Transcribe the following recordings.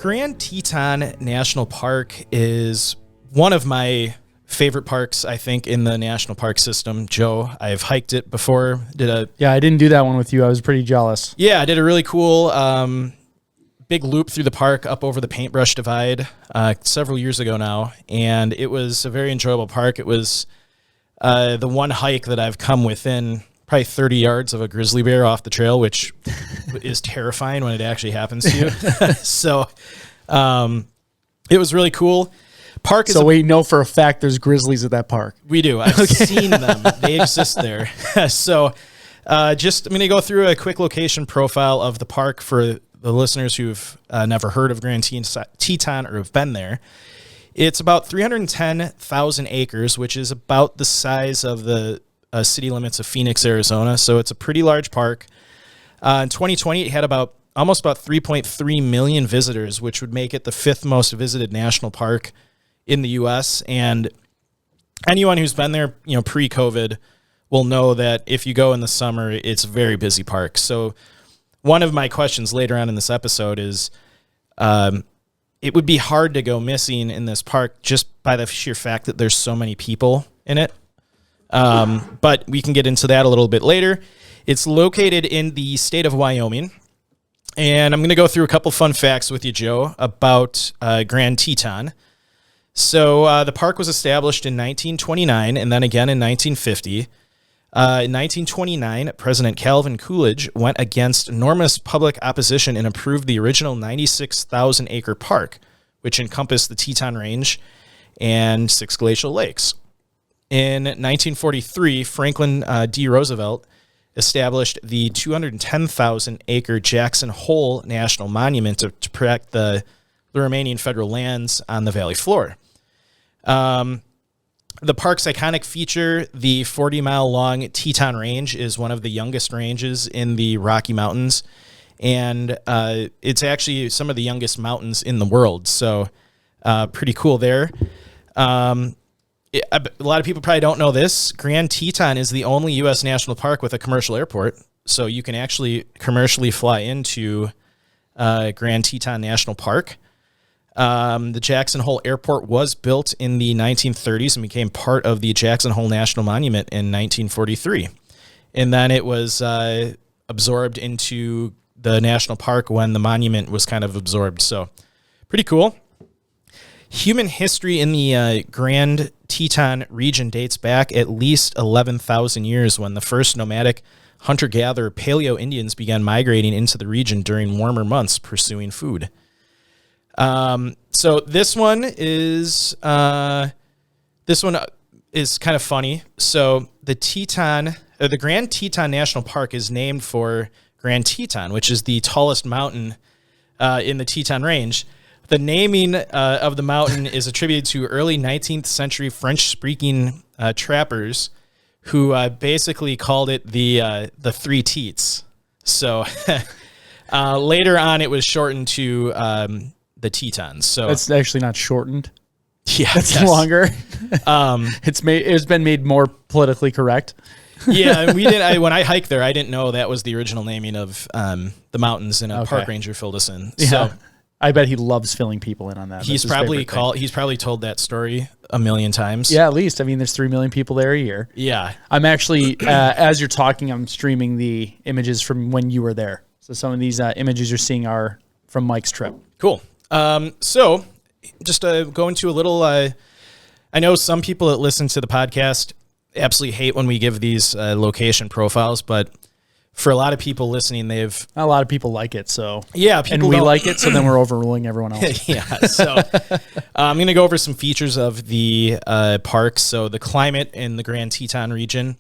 Grand Teton National Park is one of my favorite parks, I think, in the national park system. Joe, I've hiked it before. Yeah, I didn't do that one with you. I was pretty jealous. Yeah, I did a really cool big loop through the park up over the Paintbrush Divide several years ago now, and it was a very enjoyable park. It was the one hike that I've come within probably 30 yards of a grizzly bear off the trail, which is terrifying when it actually happens to you. So it was really cool. Park is we know for a fact there's grizzlies at that park. We do. I've seen them. They exist there. So I'm going to go through a quick location profile of the park for the listeners who've never heard of Grand Teton or have been there. It's about 310,000 acres, which is about the size of the city limits of Phoenix, Arizona. So it's a pretty large park. In 2020, it had almost about 3.3 million visitors, which would make it the fifth most visited national park in the U.S. And anyone who's been there, pre-COVID, will know that if you go in the summer, it's a very busy park. So one of my questions later on in this episode is, it would be hard to go missing in this park just by the sheer fact that there's so many people in it. But we can get into that a little bit later. It's located in the state of Wyoming. And I'm going to go through a couple fun facts with you, Joe, about Grand Teton. So the park was established in 1929 and then again in 1950. In 1929, President Calvin Coolidge went against enormous public opposition and approved the original 96,000-acre park, which encompassed the Teton Range and 6 glacial lakes. In 1943, Franklin D. Roosevelt established the 210,000-acre Jackson Hole National Monument to protect the remaining federal lands on the valley floor. The park's iconic feature, the 40-mile-long Teton Range, is one of the youngest ranges in the Rocky Mountains, and it's actually some of the youngest mountains in the world, so pretty cool there. A lot of people probably don't know this. Grand Teton is the only U.S. national park with a commercial airport, so you can actually commercially fly into Grand Teton National Park. The Jackson Hole Airport was built in the 1930s and became part of the Jackson Hole National Monument in 1943. And then it was absorbed into the national park when the monument was kind of absorbed. So pretty cool. Human history in the Grand Teton region dates back at least 11,000 years when the first nomadic hunter-gatherer Paleo-Indians began migrating into the region during warmer months pursuing food. So this one is kind of funny. So the Grand Teton National Park is named for Grand Teton, which is the tallest mountain in the Teton Range. The naming of the mountain is attributed to early 19th century French-speaking trappers who basically called it the Three Teats. So later on, it was shortened to the Tetons. So it's actually not shortened. Yeah, it's longer. It's been made more politically correct. Yeah, when I hiked there, I didn't know that was the original naming of the mountains, and a park ranger filled us in. Yeah. So I bet he loves filling people in on that. He's probably told that story a million times. Yeah, at least. I mean, there's 3 million people there a year. Yeah. I'm actually, as you're talking, I'm streaming the images from when you were there. So some of these images you're seeing are from Mike's trip. Cool. So just go into a little, I know some people that listen to the podcast absolutely hate when we give these location profiles, but for a lot of people listening, a lot of people like it. So yeah, we like it. So then we're overruling everyone else. Yeah. So I'm going to go over some features of the park. So the climate in the Grand Teton region,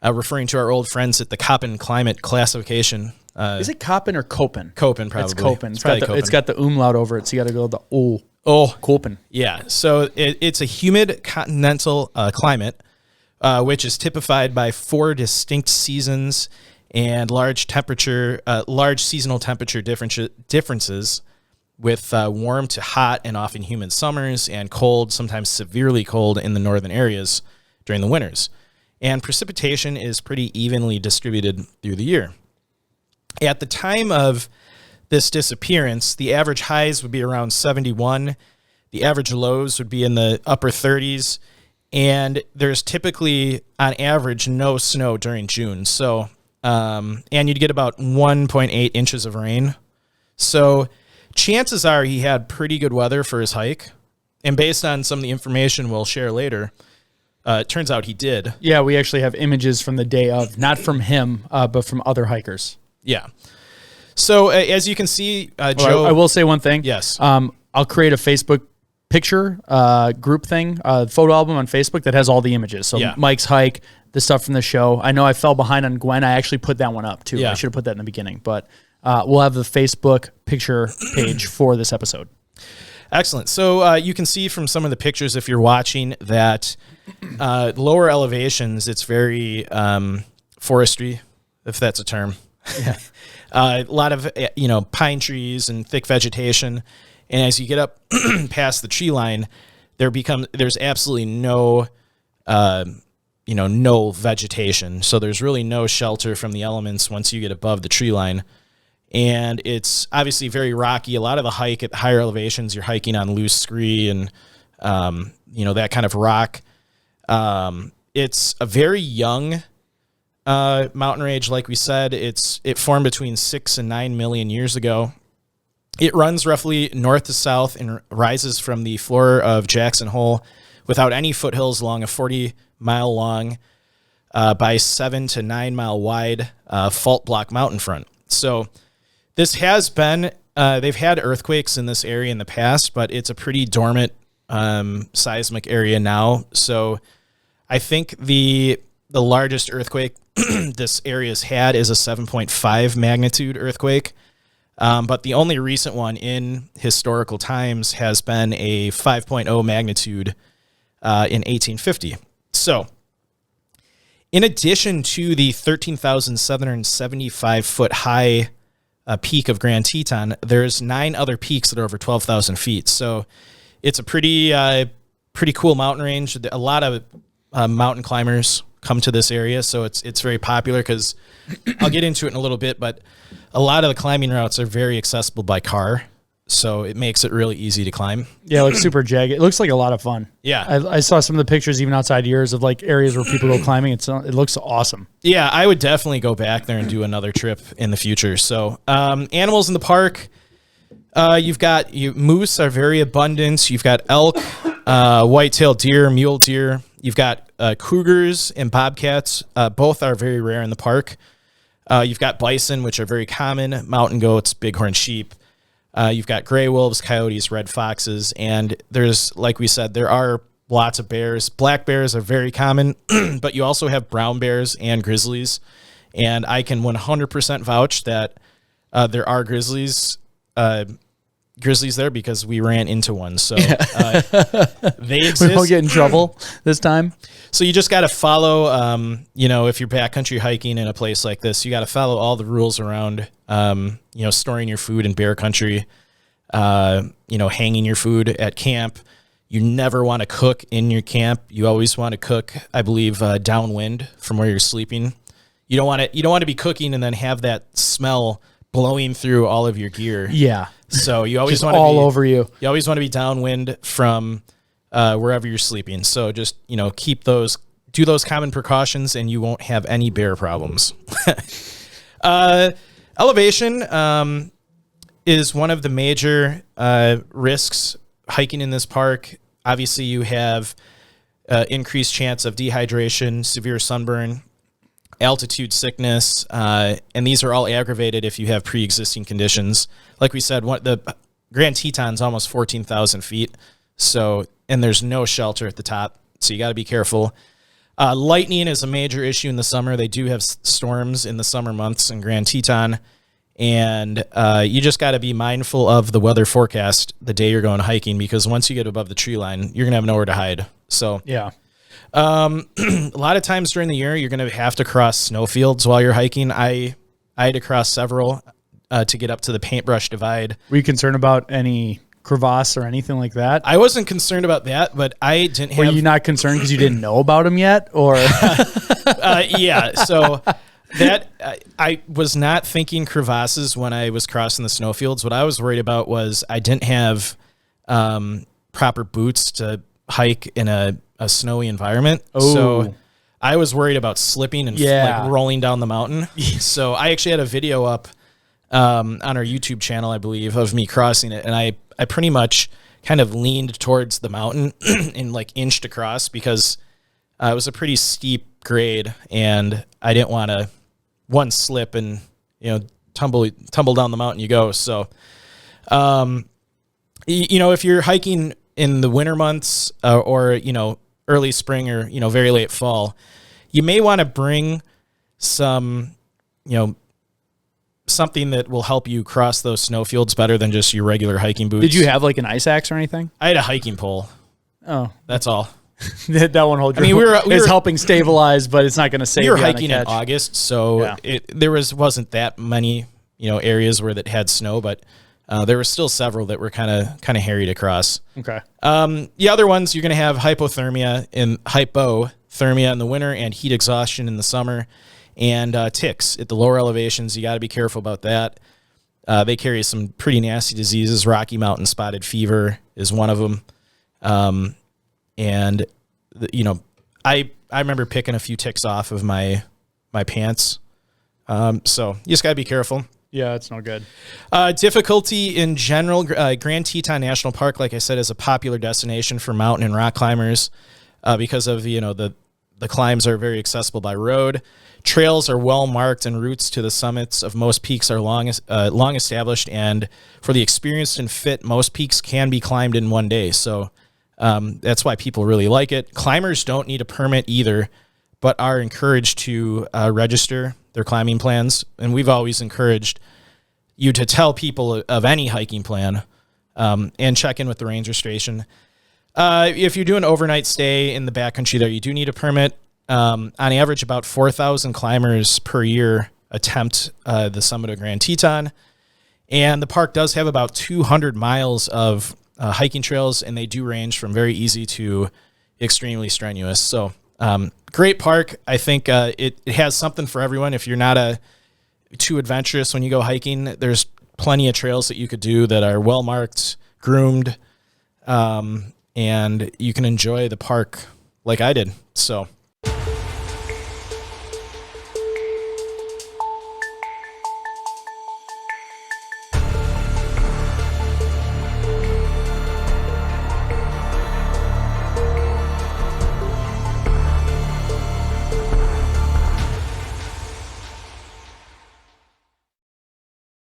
referring to our old friends at the Köppen climate classification. Is it Köppen or Köppen? Köppen, probably. It's Köppen. It's got the umlaut over it, so you got to go the O. Oh, Köppen. Yeah. So it's a humid continental climate, which is typified by 4 distinct seasons and large seasonal temperature differences with warm to hot and often humid summers and cold, sometimes severely cold in the northern areas during the winters. And precipitation is pretty evenly distributed through the year. At the time of this disappearance, the average highs would be around 71. The average lows would be in the upper 30s. And there's typically, on average, no snow during June. So, and you'd get about 1.8 inches of rain. So chances are he had pretty good weather for his hike. And based on some of the information we'll share later, it turns out he did. Yeah, we actually have images from the day of, not from him, but from other hikers. Yeah. So as you can see, Joe... I will say one thing. Yes. I'll create a Facebook picture group thing, photo album on Facebook that has all the images. So yeah. Mike's hike, the stuff from the show. I know I fell behind on Gwen. I actually put that one up too. Yeah. I should have put that in the beginning, but we'll have the Facebook picture page for this episode. Excellent. So you can see from some of the pictures, if you're watching, that lower elevations, it's very forestry, if that's a term. Yeah. A lot of pine trees and thick vegetation, and as you get up past the tree line, there's absolutely no no vegetation. So there's really no shelter from the elements once you get above the tree line. And it's obviously very rocky. A lot of the hike at higher elevations, you're hiking on loose scree and, that kind of rock. It's a very young mountain range. Like we said, it formed between 6 and 9 million years ago. It runs roughly north to south and rises from the floor of Jackson Hole without any foothills along a 40-mile long by 7 to 9 mile wide fault block mountain front. So this has been, they've had earthquakes in this area in the past, but it's a pretty dormant seismic area now. So I think the largest earthquake this area's had is a 7.5 magnitude earthquake. But the only recent one in historical times has been a 5.0 magnitude in 1850. So in addition to the 13,775 foot high peak of Grand Teton, there's 9 other peaks that are over 12,000 feet. So it's a pretty cool mountain range. A lot of mountain climbers come to this area, so it's very popular because I'll get into it in a little bit, but a lot of the climbing routes are very accessible by car, so it makes it really easy to climb. Yeah, it looks super jagged. It looks like a lot of fun. Yeah. I saw some of the pictures even outside yours of like areas where people go climbing. It looks awesome. Yeah, I would definitely go back there and do another trip in the future. So animals in the park, you've got moose are very abundant. You've got elk, white-tailed deer, mule deer. You've got cougars and bobcats. Both are very rare in the park. You've got bison, which are very common, mountain goats, bighorn sheep. You've got gray wolves, coyotes, red foxes, and there's, like we said, there are lots of bears. Black bears are very common, but you also have brown bears and grizzlies, and I can 100% vouch that there are grizzlies there because we ran into one. So they exist. We won't get in trouble this time. So you just got to follow, if you're backcountry hiking in a place like this, you got to follow all the rules around, storing your food in bear country, hanging your food at camp. You never want to cook in your camp. You always want to cook, I believe, downwind from where you're sleeping. You don't want to be cooking and then have that smell blowing through all of your gear. Yeah. So you always want to all over you. You always want to be downwind from wherever you're sleeping. So just, do those common precautions and you won't have any bear problems. Elevation is one of the major risks hiking in this park. Obviously, you have increased chance of dehydration, severe sunburn, altitude sickness, and these are all aggravated if you have pre-existing conditions. Like we said, the Grand Teton's almost 14,000 feet, and there's no shelter at the top, so you got to be careful. Lightning is a major issue in the summer. They do have storms in the summer months in Grand Teton, and you just got to be mindful of the weather forecast the day you're going hiking, because once you get above the tree line, you're gonna have nowhere to hide. So yeah. A lot of times during the year, you're going to have to cross snowfields while you're hiking. I had to cross several to get up to the Paintbrush Divide. Were you concerned about any crevasse or anything like that? I wasn't concerned about that, but I didn't have... Were you not concerned because you didn't know about them yet? Or yeah, so I was not thinking crevasses when I was crossing the snowfields. What I was worried about was I didn't have proper boots to hike in a snowy environment. So I was worried about slipping and like rolling down the mountain. So I actually had a video up on our YouTube channel, I believe, of me crossing it. And I pretty much kind of leaned towards the mountain and like inched across because it was a pretty steep grade and I didn't want to slip and, tumble down the mountain you go. So, if you're hiking in the winter months or early spring or, very late fall, you may want to bring some, something that will help you cross those snowfields better than just your regular hiking boots. Did you have like an ice axe or anything? I had a hiking pole. Oh, that's all. that won't hold. We were helping stabilize, but it's not going to save. We were hiking in August, so there wasn't that many areas where that had snow, but there were still several that were kind of hairy to cross. Okay. The other ones you're going to have hypothermia in the winter and heat exhaustion in the summer, and ticks at the lower elevations. You got to be careful about that. They carry some pretty nasty diseases. Rocky Mountain spotted fever is one of them. And I remember picking a few ticks off of my pants. So you just gotta be careful. Yeah, it's no good. Difficulty in general. Grand Teton National Park, like I said, is a popular destination for mountain and rock climbers because of the climbs are very accessible by road. Trails are well marked, and routes to the summits of most peaks are long established. And for the experienced and fit, most peaks can be climbed in one day. So that's why people really like it. Climbers don't need a permit either, but are encouraged to register their climbing plans. And we've always encouraged you to tell people of any hiking plan and check in with the ranger station. If you're doing an overnight stay in the backcountry there, you do need a permit. On average, about 4,000 climbers per year attempt the summit of Grand Teton. And the park does have about 200 miles of hiking trails, and they do range from very easy to extremely strenuous. So great park. I think it has something for everyone. If you're not too adventurous when you go hiking, there's plenty of trails that you could do that are well marked, groomed, and you can enjoy the park like I did. So